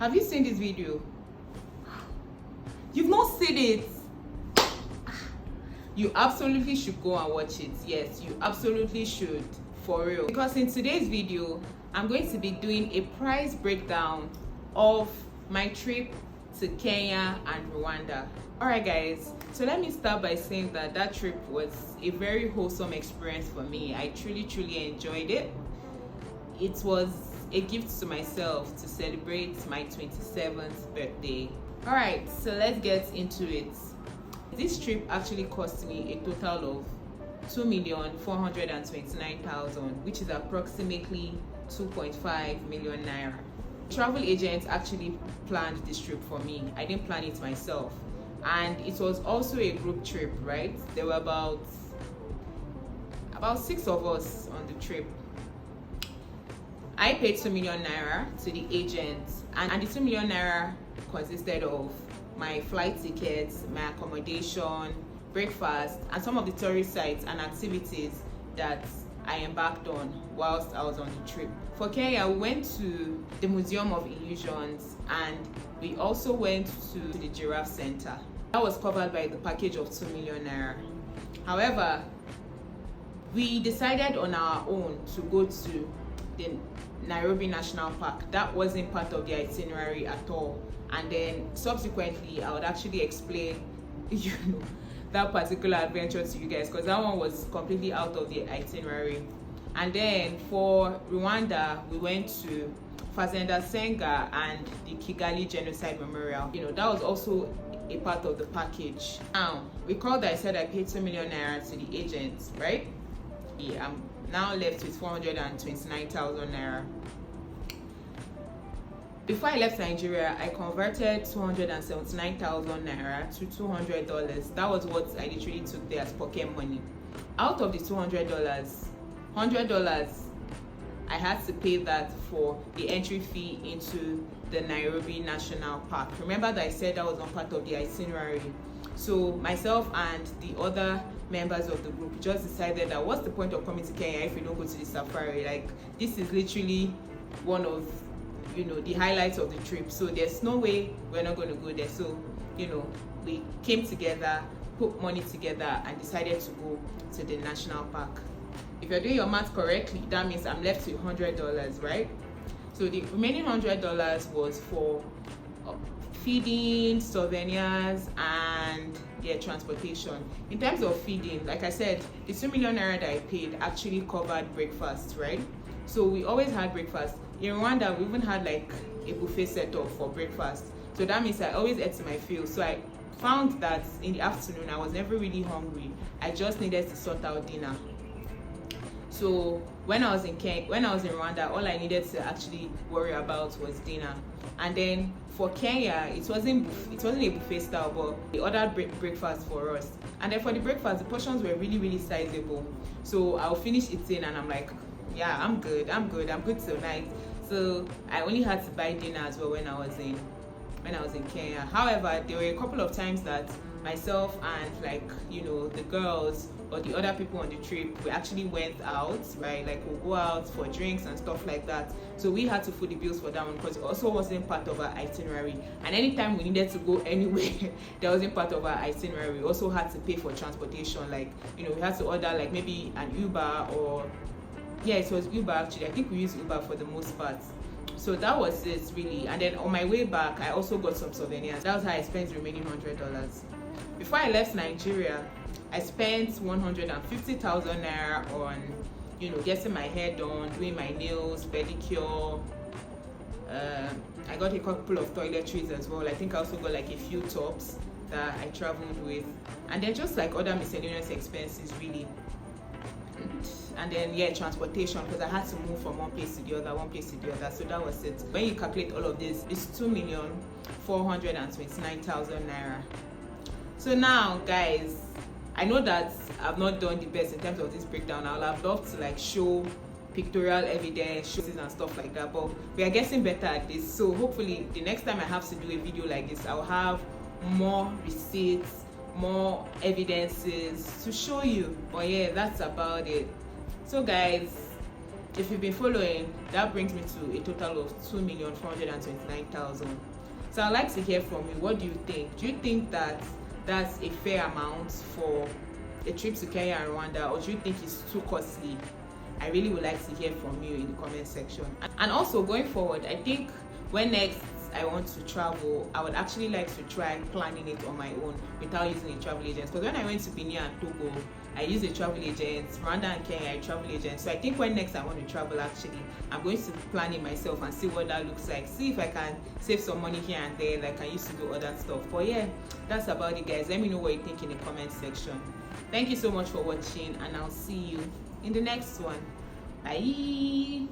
Have you seen this video? You've not seen it? You absolutely should go and watch it. Yes, you absolutely should, for real. Because in today's video, I'm going to be doing a price breakdown of my trip to Kenya and Rwanda. Alright guys, so let me start by saying that trip was a very wholesome experience for me. I truly enjoyed it. It was a gift to myself to celebrate my 27th birthday. Alright, so let's get into it. This trip actually cost me a total of 2,429,000, which is approximately 2.5 million naira. Travel agents actually planned this trip for me. I didn't plan it myself. And it was also a group trip, right? There were about 6 of us on the trip. I paid 2 million naira to the agent, and the 2 million naira consisted of my flight tickets, my accommodation, breakfast, and some of the tourist sites and activities that I embarked on whilst I was on the trip. For Kenya, we went to the Museum of Illusions and we also went to the Giraffe Center. That was covered by the package of 2 million naira. However, we decided on our own to go to the Nairobi National Park. That wasn't part of the itinerary at all. And then subsequently, I would actually explain, that particular adventure to you guys, because that one was completely out of the itinerary. And then for Rwanda, we went to Fazenda Senga and the Kigali Genocide Memorial. That was also a part of the package. Now, recall that I said I paid 2 million naira to the agent, right? Yeah, I'm now left with 429,000 naira. Before I left Nigeria, I converted 279,000 naira to $200. That was what I literally took there as pocket money. Out of the $200, $100 I had to pay that for the entry fee into the Nairobi National Park. Remember that I said that was not part of the itinerary. So myself and the other members of the group just decided that what's the point of coming to Kenya if we don't go to the safari? Like, this is literally one of the highlights of the trip, so there's no way we're not going to go there. So we came together, put money together, and decided to go to the national park. If you're doing your math correctly, that means I'm left with $100, right? So the remaining $100 was for feeding, souvenirs, and transportation. In terms of feeding, like I said, the 2 million naira that I paid actually covered breakfast, right? So we always had breakfast. In Rwanda, we even had like a buffet set up for breakfast. So that means I always ate my fill. So I found that in the afternoon, I was never really hungry. I just needed to sort out dinner. So when I was in Rwanda, all I needed to actually worry about was dinner. And then for Kenya, it wasn't a buffet style, but they ordered breakfast for us. And then for the breakfast, the portions were really sizable. So I'll finish eating and I'm like, yeah, I'm good tonight. So I only had to buy dinner as well when I was in Kenya. However, there were a couple of times that myself and the girls or the other people on the trip, we actually went out, right? Like, we'll go out for drinks and stuff like that. So we had to foot the bills for that one because it also wasn't part of our itinerary. And anytime we needed to go anywhere that wasn't part of our itinerary, we also had to pay for transportation. Like, we had to order like maybe an Uber or it was Uber actually. I think we used Uber for the most part. So that was it really. And then on my way back, I also got some souvenirs. That was how I spent the remaining $100. Before I left Nigeria, I spent 150,000 naira on, getting my hair done, doing my nails, pedicure. I got a couple of toiletries as well. I think I also got like a few tops that I traveled with. And then just like other miscellaneous expenses really. And then transportation, because I had to move from one place to the other. So that was it. When you calculate all of this, it's 2,429,000 naira. So now guys, I know that I've not done the best in terms of this breakdown. I would have loved to show pictorial evidence, shows and stuff like that, but we are getting better at this. So hopefully the next time I have to do a video like this, I'll have more receipts, more evidences to show you. But that's about it. So guys, if you've been following, that brings me to a total of 2,429,000. So I'd like to hear from you. What do you think? Do you think that that's a fair amount for a trip to Kenya and Rwanda, or do you think it's too costly? I really would like to hear from you in the comment section. And also, going forward, I think when next I want to travel, I would actually like to try planning it on my own without using a travel agent. Because when I went to Benin and Togo, I used a travel agent. Rwanda and Kenya, a travel agent. So I think when next I want to travel, actually, I'm going to plan it myself and see what that looks like. See if I can save some money here and there, like I used to do other stuff. But yeah, that's about it, guys. Let me know what you think in the comment section. Thank you so much for watching, and I'll see you in the next one. Bye.